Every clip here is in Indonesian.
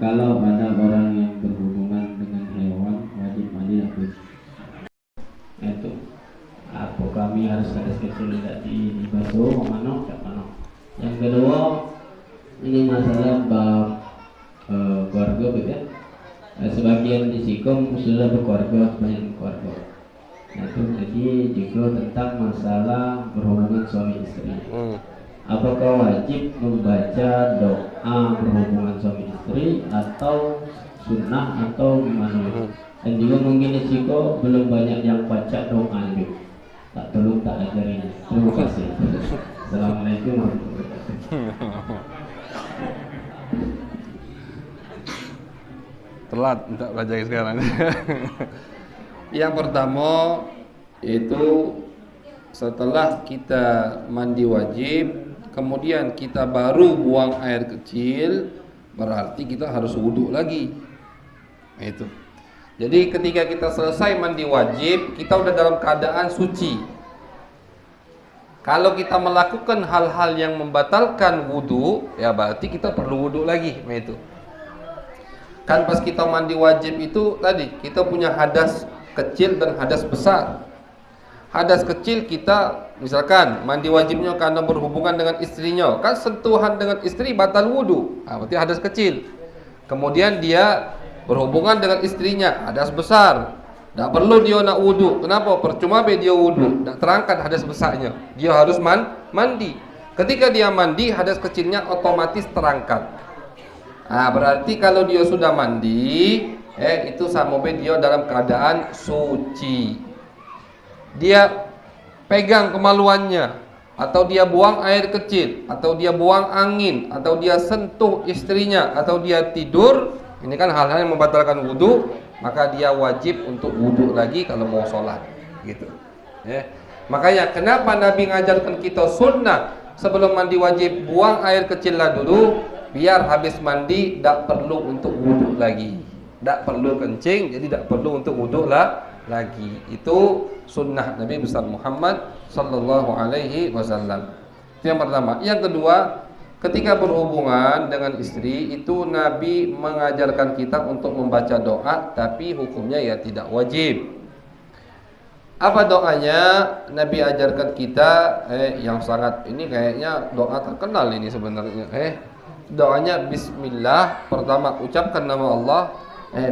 Kalau ada orang yang berhubungan dengan hewan wajib mandi dan cuci. Itu apa kami harus ada kecil tidak dibasuh manok tak manok. Yang kedua ini masalah bab keluarga gitu ya. Sebagian di Sikom sudah berkeluarga, banyak keluarga. Nah, itu jadi juga tentang masalah berhubungan suami istri. Apakah wajib membaca doa berhubungan suami istri atau sunnah atau gimana? Dan juga mungkin di Siko belum banyak yang baca doa juga. Tak tolong tak ajarin. Terima kasih. Assalamualaikum warahmatullahi wabarakatuh. Telat untuk belajar sekarang. Yang pertama itu setelah kita mandi wajib, kemudian kita baru buang air kecil, berarti kita harus wudhu lagi. Itu. Jadi ketika kita selesai mandi wajib, kita udah dalam keadaan suci. Kalau kita melakukan hal-hal yang membatalkan wudhu, ya berarti kita perlu wudhu lagi. Itu. Kan pas kita mandi wajib itu tadi kita punya hadas kecil dan hadas besar. Hadas kecil kita misalkan mandi wajibnya karena berhubungan dengan istrinya, kan sentuhan dengan istri batal wudhu, berarti hadas kecil. Kemudian dia berhubungan dengan istrinya, hadas besar, tak perlu dia nak wudhu. Kenapa? Percuma be dia wudhu, tak terangkat hadas besarnya, dia harus mandi. Ketika dia mandi, hadas kecilnya otomatis terangkat. Berarti kalau dia sudah mandi, itu sama be dia dalam keadaan suci. Dia pegang kemaluannya, atau dia buang air kecil, atau dia buang angin, atau dia sentuh istrinya, atau dia tidur, ini kan hal-hal yang membatalkan wudhu, maka dia wajib untuk wudhu lagi kalau mau sholat, gitu. Makanya kenapa Nabi ngajarkan kita sunnah sebelum mandi wajib buang air kecil lah dulu, biar habis mandi tak perlu untuk wudhu lagi, tak perlu kencing, jadi tak perlu untuk wudhu lah lagi. Itu sunnah Nabi besar Muhammad sallallahu alaihi wasallam. Itu yang pertama. Yang kedua, ketika berhubungan dengan istri itu Nabi mengajarkan kita untuk membaca doa, tapi hukumnya ya tidak wajib. Apa doanya? Nabi ajarkan kita yang sangat ini kayaknya doa terkenal ini sebenarnya. Doanya bismillah, pertama ucapkan nama Allah,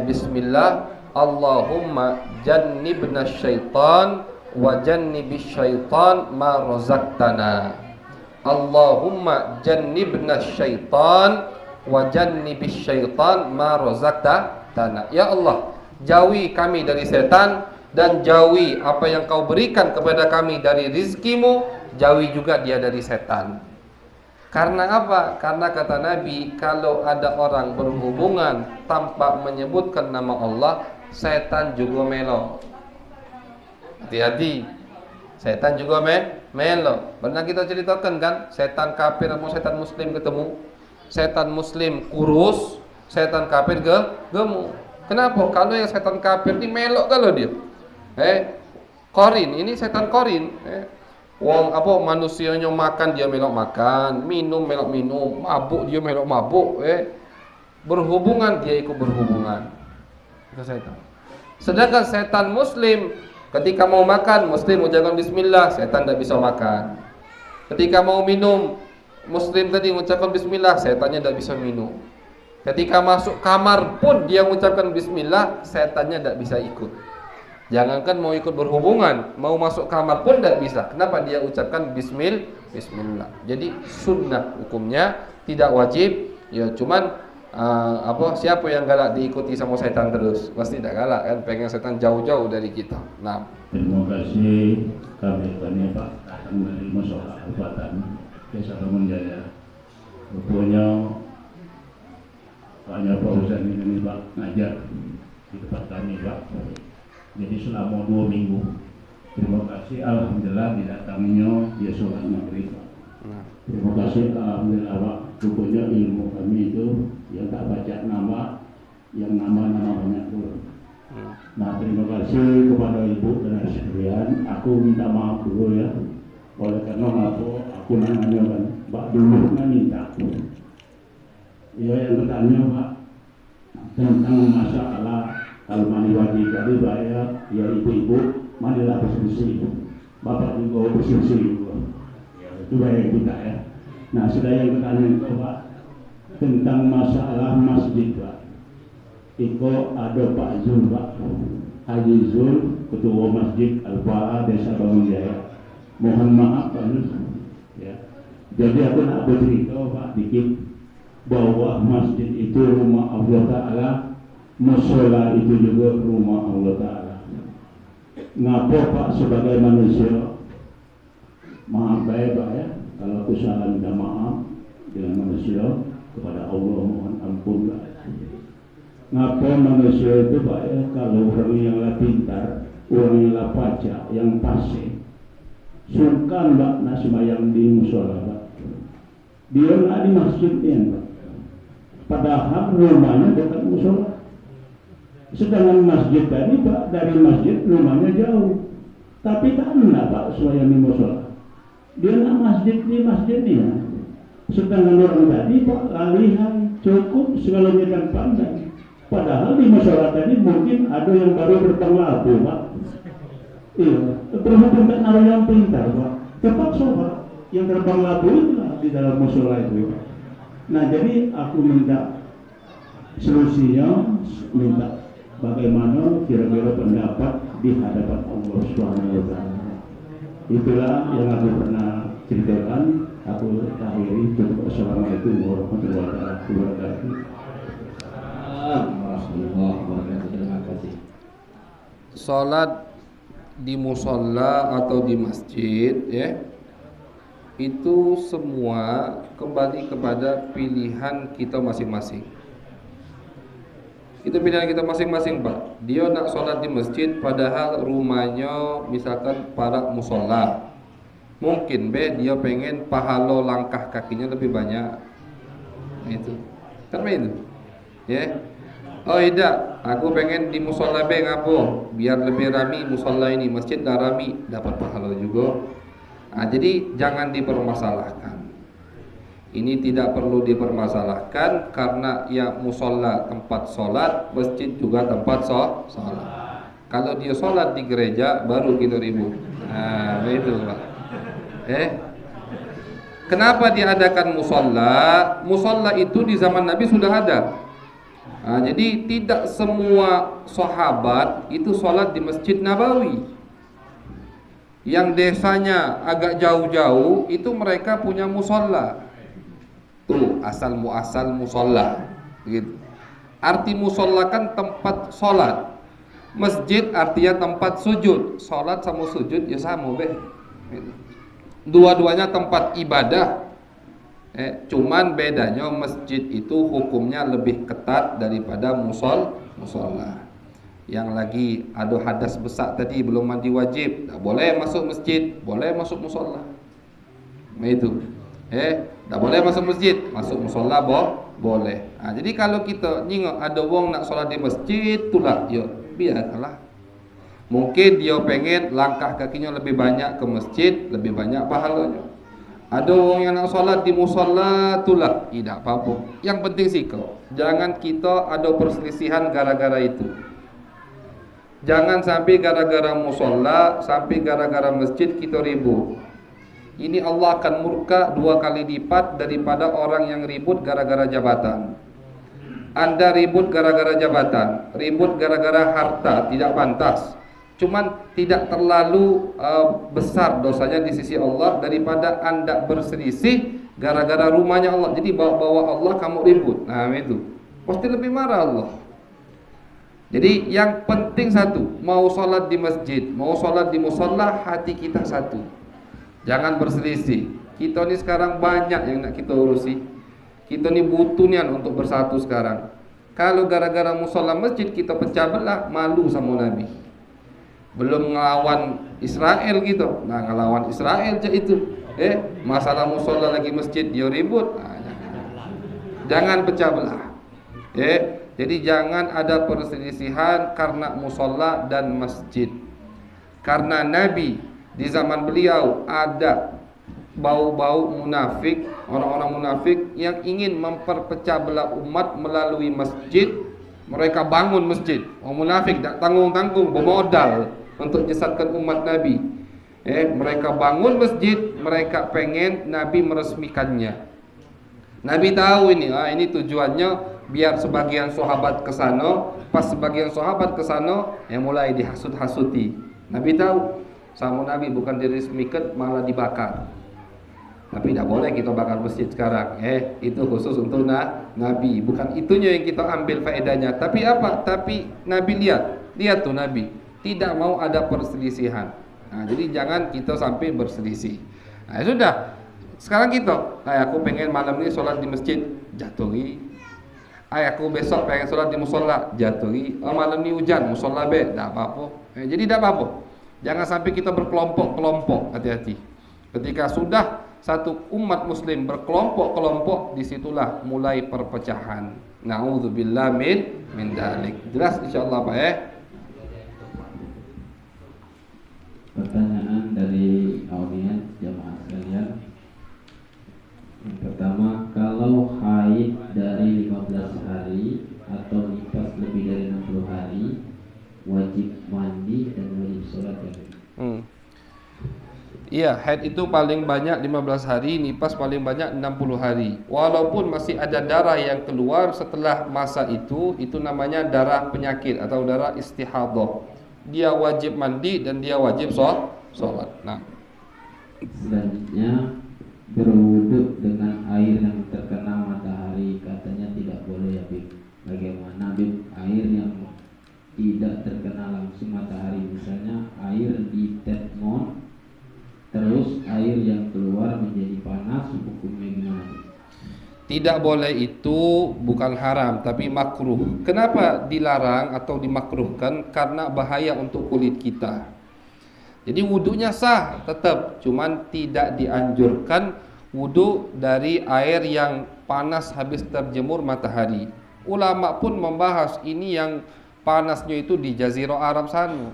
bismillah, Allahumma jannibna syaitan wa jannibis syaitan ma razaqtana. Allahumma jannibna syaitan wa jannibis syaitan ma razaqtana. Ya Allah, jauhi kami dari setan dan jauhi apa yang kau berikan kepada kami dari rizkimu, jauhi juga dia dari setan. Karena apa? Karena kata Nabi, kalau ada orang berhubungan tanpa menyebutkan nama Allah, setan juga melo. Hati-hati, setan juga melo. Pernah kita ceritakan kan, setan kafir sama setan muslim ketemu. Setan muslim kurus, setan kafir gemuk. Kenapa? Kalau yang setan kafir ini melok kalau dia. Korin, ini setan korin. Wong apa manusianya makan dia melok makan, minum melok minum, mabuk dia melok mabuk, berhubungan dia ikut berhubungan. Itu setan. Sedangkan setan muslim ketika mau makan muslim ucapkan bismillah, setan tidak bisa makan. Ketika mau minum muslim tadi mengucapkan bismillah, setannya tidak bisa minum. Ketika masuk kamar pun dia mengucapkan bismillah, setannya tidak bisa ikut. Jangankan mau ikut berhubungan, mau masuk kamar pun tidak bisa. Kenapa? Dia ucapkan bismillah. Jadi sunnah hukumnya, tidak wajib. Ya cuman siapa yang galak diikuti sama setan terus? Pasti tidak galak kan, pengen setan jauh-jauh dari kita. Nah, terima kasih kami Pak datang dari masyarakat Kabupaten Desa Ramunjaya. Rupanya Pak Husain ini Pak ngajar di tempat kami Pak. Jadi selama 2 minggu. Terima kasih, alhamdulillah didatanginya dia sholat maghrib. Terima kasih, alhamdulillah Pak. Rupanya ilmu kami itu yang tak baca nama, yang nama banyak dulu. Nah, terima kasih kepada ibu dan sekalian. Aku minta maaf dulu ya. Oleh karena aku nanya kan, Pak dulu kan minta. Ya yang bertanya Pak, tentang masalah kalau mandi wajib tadi bayar ya ibu-ibu mandilah bersih, bapak juga bersih juga. Ya, itu bayar kita ya. Nah sudah yang bertanya Pak tentang masalah masjid Pak. Iko ada Pak Zul Pak, Haji Zul, Ketua Masjid Al-Falah Desa Bangun Jaya. Mohon maaf Pak Zul. Ya. Jadi aku nak bercerita Pak dikit bahwa masjid itu rumah Allah Ta'ala, musola itu juga rumah Allah Ta'ala. Ngapa Pak sebagai manusia, maaf baik Pak ya, kalau aku salah minta maaf dengan manusia, kepada Allah mohon ampun Pak. Ngapa manusia itu Pak ya, kalau orang yang lah pintar, orang yang lah pajak, yang fasih, sungkan Pak nak sembahyang di musola Pak. Dia nggak di masjid Pak. Padahal rumahnya dekat musola. Sedangkan masjid tadi Pak, dari masjid rumahnya jauh. Tapi tak enggak Pak sembahyang di musola. Dia nak masjid di masjidnya. Sedangkan orang tadi Pak lalihan cukup segalanya dan pandai. Padahal di musola tadi mungkin ada yang baru terbang labu Pak. Iya, berhubung tak naruh yang pintar Pak. Terpaksa Pak, yang terbang labu itu di dalam musola itu. Nah jadi aku minta solusinya, minta bagaimana kira-kira pendapat di hadapan Allah Subhanahu wa Ta'ala. Itulah yang aku pernah ceritakan. Aku akhiri tutup. Assalamualaikum warahmatullahi wabarakatuh. Terima kasih. Salat di musola atau di masjid ya, itu semua kembali kepada pilihan kita masing-masing. Itu pilihan kita masing-masing Pak. Dia nak sholat di masjid padahal rumahnya misalkan para musola. Mungkin dia pengen pahala langkah kakinya lebih banyak. Itu kan itu ya. Oh tidak, aku pengen di musola ngapo biar lebih rami musola ini, masjid dah rami, dapat pahala juga. Nah, jadi jangan dipermasalahkan. Ini tidak perlu dipermasalahkan karena ya musola tempat sholat, masjid juga tempat sholat. Kalau dia sholat di gereja baru kita ribut. Nah itu Pak. Kenapa diadakan musola? Musola itu di zaman Nabi sudah ada. Nah, jadi tidak semua sahabat itu sholat di Masjid Nabawi. Yang desanya agak jauh-jauh itu mereka punya musola. Tuh asal muasal musola gitu. Arti musola kan tempat sholat. Masjid artinya tempat sujud. Sholat sama sujud ya sama gitu. Dua-duanya tempat ibadah. Cuman bedanya masjid itu hukumnya lebih ketat daripada musola. Yang lagi ada hadas besar tadi belum mandi wajib, tak boleh masuk masjid, boleh masuk musola. Itu. Tak boleh masuk masjid, masuk musola boleh. Nah, jadi kalau kita nengok ada wong nak solat di masjid itulah, yo biarlah. Mungkin dia pengen langkah kakinya lebih banyak ke masjid, lebih banyak pahalanya. Ada orang yang nak solat di musola itulah, tidak apa-apa. Yang penting sih kau, jangan kita ada perselisihan gara-gara itu. Jangan sampai gara-gara musola, sampai gara-gara masjid kita ribut. Ini Allah akan murka 2 kali lipat daripada orang yang ribut gara-gara jabatan. Anda ribut gara-gara jabatan, ribut gara-gara harta, tidak pantas. Cuman tidak terlalu besar dosanya di sisi Allah daripada Anda berselisih gara-gara rumahnya Allah. Jadi bawa Allah kamu ribut. Nah itu pasti lebih marah Allah. Jadi yang penting satu, mau sholat di masjid, mau sholat di musola, hati kita satu. Jangan berselisih. Kita ini sekarang banyak yang nak kita urusi. Kita ini butuh nian untuk bersatu sekarang. Kalau gara-gara musola masjid kita pecah belah, malu sama Nabi. Belum ngelawan Israel gitu. Nah ngelawan Israel aja itu. Masalah musola lagi masjid dia ribut. Nah, jangan pecah belah. Jadi jangan ada perselisihan karena musola dan masjid. Karena Nabi di zaman beliau ada bau-bau munafik, orang-orang munafik yang ingin memperpecah belah umat melalui masjid, Mereka bangun masjid. Orang munafik tak tanggung-tanggung, bermodal untuk menyesatkan umat Nabi. Mereka bangun masjid, mereka pengen Nabi meresmikannya. Nabi tahu ini tujuannya biar sebagian sahabat ke sana, pas sebagian sahabat ke sana yang mulai dihasut-hasuti. Nabi tahu sama Nabi bukan diresmikan malah dibakar. Tapi tidak boleh kita bakar masjid sekarang. Itu khusus untuk Nabi. Bukan itunya yang kita ambil faedahnya. Tapi apa? Tapi Nabi lihat tuh Nabi tidak mau ada perselisihan. Nah, jadi jangan kita sampai berselisih. Nah, sudah. Sekarang kita, aku pengen malam ini sholat di masjid, jatuhi. Aku besok pengen sholat di musola, jatuhi. Malam ini hujan, musola tidak apa-apa. Jadi tidak apa-apa. Jangan sampai kita berkelompok-kelompok, hati-hati. Ketika sudah satu umat muslim berkelompok-kelompok, disitulah mulai perpecahan. Na'udzubillah min dzalik. Jelas insyaallah Pak Pertanyaan dari audiens jamaah sekalian. Yang pertama, kalau haid dari 15 hari atau nifas lebih dari 60 hari, wajib mandi dan wajib sholat ya? Iya, haid itu paling banyak 15 hari, nifas paling banyak 60 hari. Walaupun masih ada darah yang keluar setelah masa itu namanya darah penyakit atau darah istihadah. Dia wajib mandi dan dia wajib sholat. Nah, selanjutnya, berwudu dengan air yang terkena matahari katanya tidak boleh ya Bib. Bagaimana Bib air yang tidak terkena langsung matahari, misalnya air di tetmon terus air yang keluar menjadi panas, hukumnya gimana Bib? tidak boleh, itu bukan haram tapi makruh. Kenapa dilarang atau dimakruhkan? Karena bahaya untuk kulit kita. Jadi wudunya sah tetap, cuman tidak dianjurkan wudu dari air yang panas habis terjemur matahari. Ulama pun membahas ini yang panasnya itu di Jazirah Arab sana.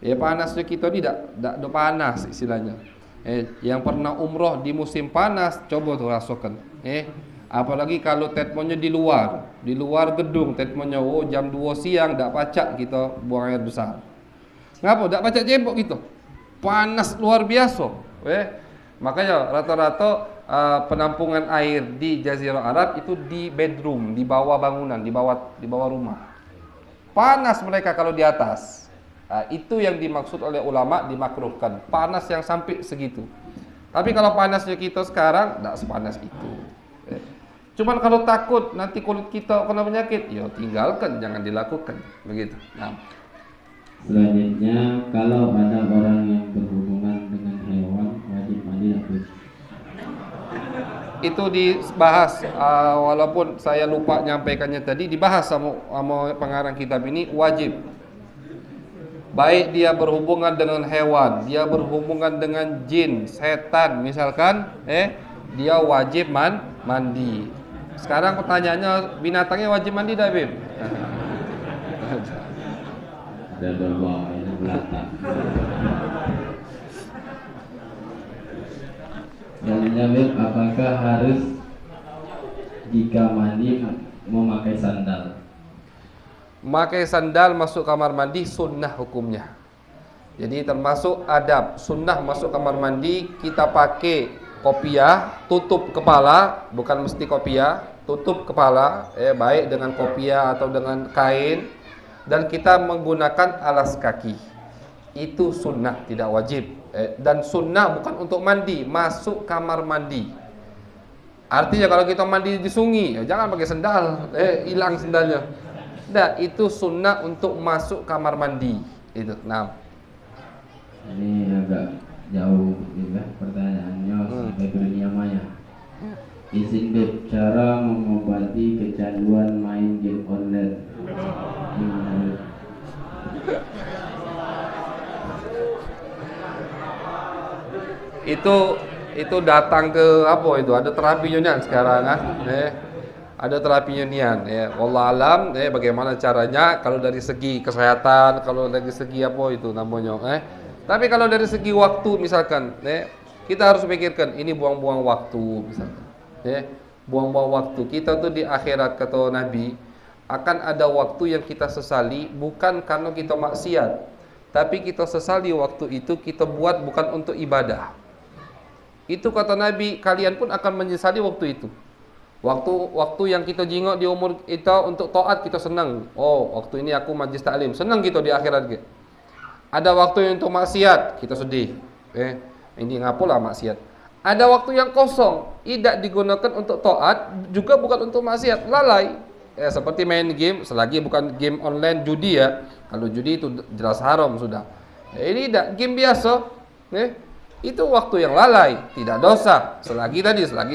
Panasnya kita ini tidak panas istilahnya. Yang pernah umroh di musim panas, coba tuh rasakan. Apalagi kalau tetmonnya di luar gedung, tetmonnya jam 2 siang tidak pacak kita buang air besar. Ngapa? Tidak pacak cebok gitu. Panas luar biasa. Makanya rata-rata penampungan air di Jazirah Arab itu di bedroom, di bawah bangunan, di bawah rumah. Panas mereka kalau di atas. Itu yang dimaksud oleh ulama dimakruhkan. Panas yang sampai segitu. Tapi kalau panasnya kita sekarang tidak sepanas itu. Cuman kalau takut nanti kulit kita kena penyakit, ya tinggalkan, jangan dilakukan. Begitu. Nah. Selanjutnya, kalau ada orang yang berhubungan dengan hewan, wajib mandi atau? Itu dibahas, walaupun saya lupa nyampaikannya tadi, dibahas sama pengarang kitab ini, wajib. Baik dia berhubungan dengan hewan, dia berhubungan dengan jin, setan misalkan, dia wajib mandi. Sekarang pertanyaannya, binatangnya wajib mandi tak, Bib? Ada dua ini belakang. Selanjutnya Bib, apakah harus jika mandi memakai sandal? Memakai sandal masuk kamar mandi sunnah hukumnya. Jadi termasuk adab sunnah masuk kamar mandi, kita pakai kopiah, tutup kepala, bukan mesti kopiah, tutup kepala, baik dengan kopiah atau dengan kain, dan kita menggunakan alas kaki. Itu sunnah, tidak wajib. Dan sunnah bukan untuk mandi, masuk kamar mandi. Artinya kalau kita mandi di sungai, jangan pakai sendal, hilang sendalnya. Nah, itu sunnah untuk masuk kamar mandi. Itu. Nah, ini agak jauh juga pertanyaannya sampai ke dunia maya. Izin Beb, cara mengobati kecanduan main game online. Itu datang ke apa itu? Ada terapinya nian sekarang kan? Ada terapinya nian. Wallah alam, bagaimana caranya? Kalau dari segi kesehatan, kalau dari segi apa itu namanya? Tapi kalau dari segi waktu misalkan, kita harus pikirkan ini buang-buang waktu misalkan. Buang-buang waktu. Kita tuh di akhirat kata Nabi, akan ada waktu yang kita sesali bukan karena kita maksiat, tapi kita sesali waktu itu kita buat bukan untuk ibadah. Itu kata Nabi, kalian pun akan menyesali waktu itu. Waktu yang kita jingok di umur kita untuk taat kita senang. Oh, waktu ini aku majlis taklim, senang kita di akhirat ke. Ada waktu yang untuk maksiat, kita sedih. Ini ngapalah maksiat. Ada waktu yang kosong, tidak digunakan untuk taat, juga bukan untuk maksiat, lalai. Seperti main game, selagi bukan game online judi ya. Kalau judi itu jelas haram sudah. Ini tidak game biasa. Itu waktu yang lalai, tidak dosa. Selagi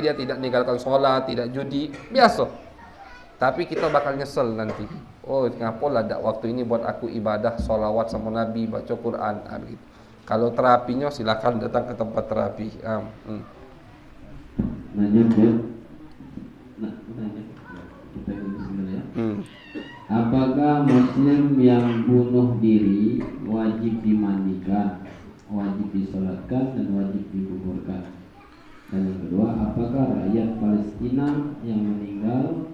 dia tidak meninggalkan sholat, tidak judi, biasa. Tapi kita bakal nyesel nanti. Oh, ngapalah ada waktu ini buat aku ibadah, sholawat sama Nabi, baca Quran. Begitu. Kalau terapinya silakan datang ke tempat terapi. Kita sebenarnya. Apakah Muslim yang bunuh diri wajib dimandikan, wajib disolatkan, dan wajib dikuburkan? Dan yang kedua, apakah rakyat Palestina yang meninggal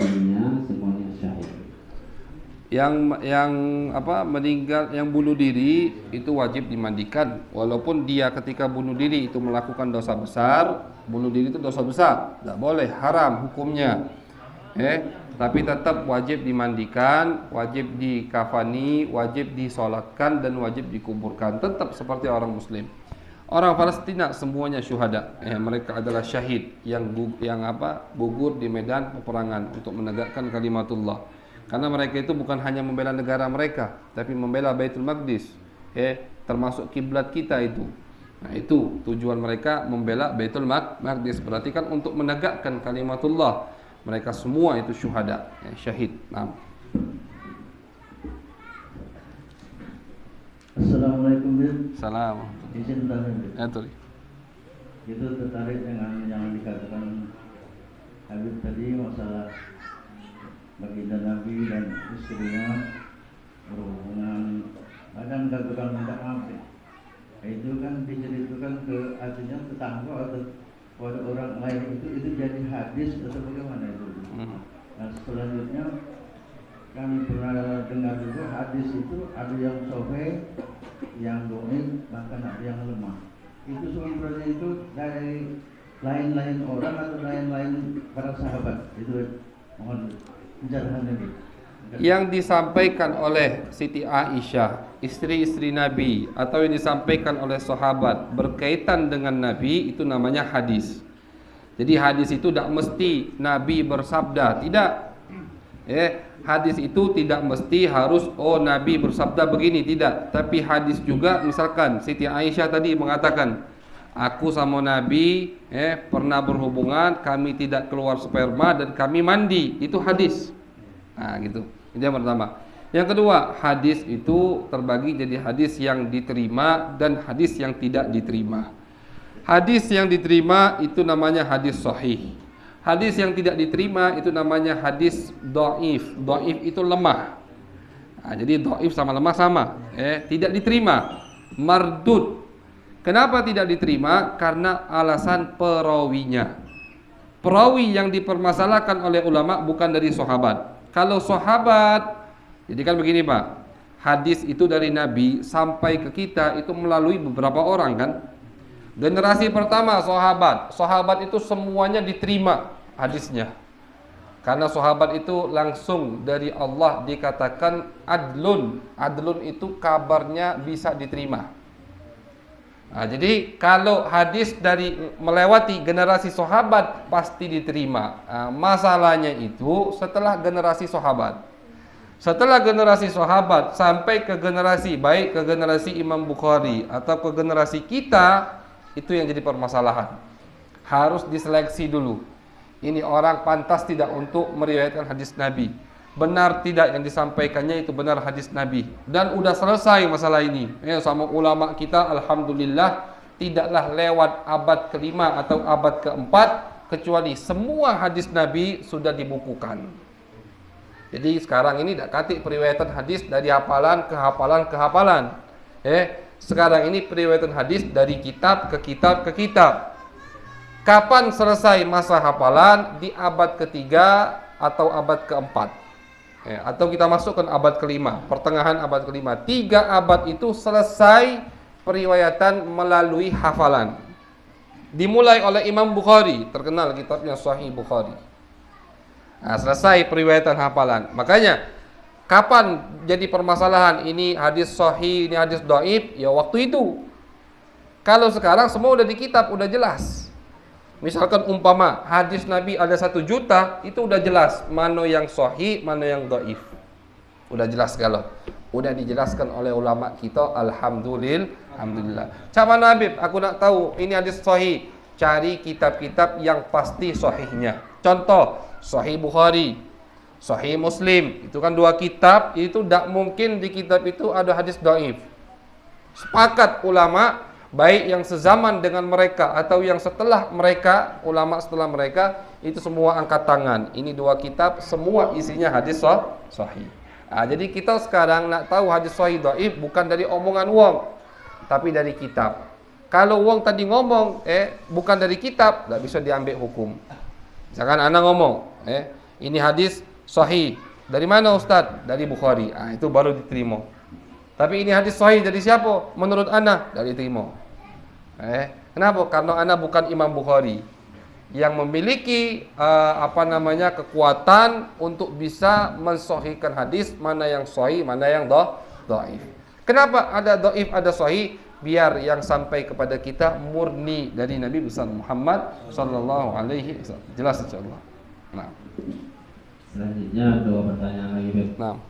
dunia semuanya syahid? Meninggal, yang bunuh diri itu wajib dimandikan, walaupun dia ketika bunuh diri itu melakukan dosa besar. Bunuh diri itu dosa besar, tidak boleh, haram hukumnya. Tapi tetap wajib dimandikan, wajib dikafani, wajib disolatkan, dan wajib dikuburkan, tetap seperti orang Muslim. Orang Palestina semuanya syuhada. Mereka adalah syahid yang gugur di medan peperangan untuk menegakkan kalimatullah. Karena mereka itu bukan hanya membela negara mereka, tapi membela Baitul Maqdis, termasuk kiblat kita itu. Nah, itu tujuan mereka membela Baitul Maqdis. Berarti kan untuk menegakkan kalimatullah. Mereka semua itu syuhada, syahid. Assalamualaikum. Salam. Izin tanya. Itu tertarik dengan yang dikatakan Habib tadi, masalah baginda Nabi dan istrinya berhubungan, bahkan gagal minta maaf. Itu kan diceritakan ke artinya tetangga atau pada orang lain, itu jadi hadis atau bagaimana itu? Nah, selanjutnya kami pernah dengar juga hadis itu ada yang sahih, yang dhaif, bahkan ada yang lemah. Itu sumbernya itu dari lain-lain orang atau lain-lain para sahabat. Itu mohon pencerahan ini. Yang disampaikan oleh Siti Aisyah, istri-istri Nabi, atau yang disampaikan oleh sahabat berkaitan dengan Nabi, itu namanya hadis. Jadi hadis itu tidak mesti Nabi bersabda, tidak. Hadis itu tidak mesti harus Nabi bersabda begini, tidak. Tapi hadis juga, misalkan Siti Aisyah tadi mengatakan, aku sama Nabi pernah berhubungan, kami tidak keluar sperma dan kami mandi, itu hadis. Nah, gitu. Itu yang pertama. Yang kedua, hadis itu terbagi jadi hadis yang diterima dan hadis yang tidak diterima. Hadis yang diterima itu namanya hadis sahih. Hadis yang tidak diterima itu namanya hadis dhaif. Dhaif itu lemah. Nah, jadi dhaif sama lemah sama. Tidak diterima. Mardud. Kenapa tidak diterima? Karena alasan perawinya. Perawi yang dipermasalahkan oleh ulama bukan dari sahabat. Kalau sahabat, jadi kan begini Pak, hadis itu dari Nabi sampai ke kita itu melalui beberapa orang kan. Generasi pertama sahabat itu semuanya diterima hadisnya. Karena sahabat itu langsung dari Allah dikatakan adlun. Adlun itu kabarnya bisa diterima. Nah, jadi kalau hadis dari melewati generasi sahabat pasti diterima. Masalahnya itu setelah generasi sahabat. Setelah generasi sahabat sampai ke generasi, baik ke generasi Imam Bukhari atau ke generasi kita, itu yang jadi permasalahan. Harus diseleksi dulu. Ini orang pantas tidak untuk meriwayatkan hadis Nabi. Benar tidak yang disampaikannya itu benar hadis Nabi. Dan udah selesai masalah ini. Sama ulama kita, alhamdulillah, tidaklah lewat abad kelima atau abad keempat, kecuali semua hadis Nabi sudah dibukukan. Jadi sekarang ini tidak katik periwayatan hadis dari hafalan ke hafalan ke hafalan. Sekarang ini periwayatan hadis dari kitab ke kitab ke kitab. Kapan selesai masa hafalan? Di abad ketiga atau abad keempat. Atau kita masukkan abad kelima, pertengahan abad kelima. 3 abad itu selesai periwayatan melalui hafalan. Dimulai oleh Imam Bukhari, terkenal kitabnya Sahih Bukhari. Nah, selesai periwayatan hafalan. Makanya kapan jadi permasalahan ini hadis sahih, ini hadis dhaif? Ya waktu itu. Kalau sekarang semua udah di kitab, udah jelas. Misalkan umpama hadis Nabi ada 1 juta, itu udah jelas mana yang sahih, mana yang dhaif. Udah jelas kalau. Udah dijelaskan oleh ulama kita, alhamdulillah. Sama Nabi, aku nak tahu ini hadis sahih. Cari kitab-kitab yang pasti sahihnya. Contoh, Sahih Bukhari, Sahih Muslim. Itu kan 2 kitab, itu tidak mungkin di kitab itu ada hadis dhaif. Sepakat ulama, baik yang sezaman dengan mereka atau yang setelah mereka, ulama setelah mereka, itu semua angkat tangan. Ini 2 kitab, semua isinya hadis sahih. Nah, jadi kita sekarang nak tahu hadis sahih dhaif bukan dari omongan wong, tapi dari kitab. Kalau wong tadi ngomong, bukan dari kitab, tidak bisa diambil hukum. Misalkan anak ngomong, ini hadis sahih. Dari mana Ustaz? Dari Bukhari. Itu baru diterima. Tapi ini hadis sahih dari siapa? Menurut ana, dari terima. Kenapa? Karena ana bukan Imam Bukhari yang memiliki kekuatan untuk bisa mensahihkan hadis mana yang sahih, mana yang dhaif. Kenapa ada dhaif, ada sahih? Biar yang sampai kepada kita murni dari Nabi besar Muhammad sallallahu alaihi wasallam. Jelas insyaallah. Nah. Selanjutnya 2 pertanyaan lagi, Beb. Nah.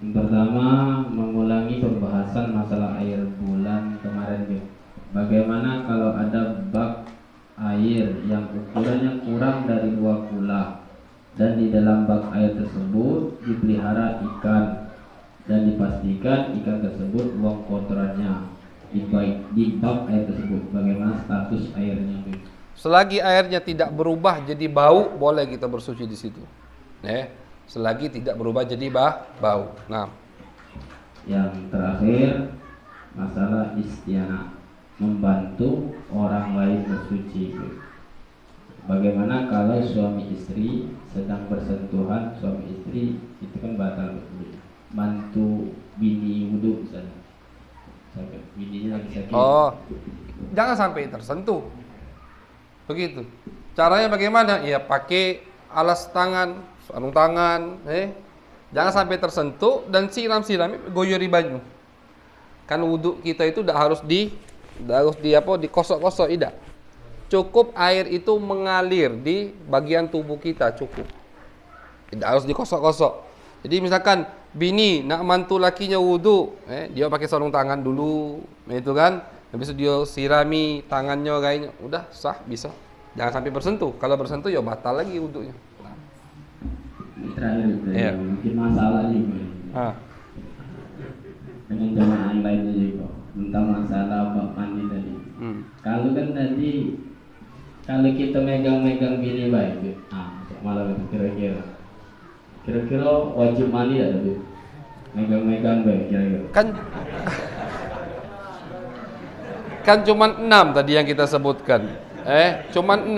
Yang pertama, mengulangi pembahasan masalah air bulan kemarin, Beb. Bagaimana kalau ada bak air yang ukurannya kurang dari 2 kula dan di dalam bak air tersebut dipelihara ikan dan dipastikan ikan tersebut buang kotorannya di bak air tersebut, bagaimana status airnya? Selagi airnya tidak berubah jadi bau, boleh kita bersuci di situ. Selagi tidak berubah jadi bau. Nah, yang terakhir masalah istianah, membantu orang lain bersuci. Bagaimana kalau suami istri sedang bersentuhan, suami istri itu kan batal berwudu, bantu bini wudu misalnya, sampai bininya lagi sakit. Jangan sampai tersentuh. Begitu. Caranya bagaimana? Ya pakai alas tangan, sarung tangan, jangan sampai tersentuh dan siram-siram goyori baju. Kan wudu kita itu tidak harus dikosok-kosok, tidak. Cukup air itu mengalir di bagian tubuh kita, cukup. Tidak harus dikosok-kosok. Jadi misalkan bini nak mantu lakinya wudu, dia pakai sarung tangan dulu, itu kan. Habis itu dia sirami tangannya kayaknya, udah sah, bisa. Jangan sampai bersentuh. Kalau bersentuh ya batal lagi wudunya. Nah. Terakhir itu mungkin masalah juga. Dengan jamaah lainnya juga tentang masalah bab mandi tadi. Kalau kan tadi kalau kita megang-megang bini baik, malam itu kira-kira wajib mandi ada tuh? Megang-megang baik kira-kira. Kan cuma 6 tadi yang kita sebutkan. Cuma 6.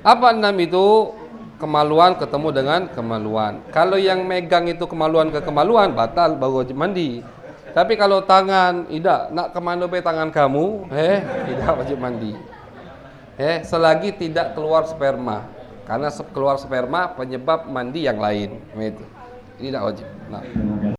Apa 6 itu? Kemaluan ketemu dengan kemaluan. Kalau yang megang itu kemaluan ke kemaluan, batal, baru wajib mandi. Tapi kalau tangan, tidak, nak kemana be tangan kamu, tidak wajib mandi. Selagi tidak keluar sperma. Karena keluar sperma penyebab mandi yang lain. Itu tidak wajib. Nah.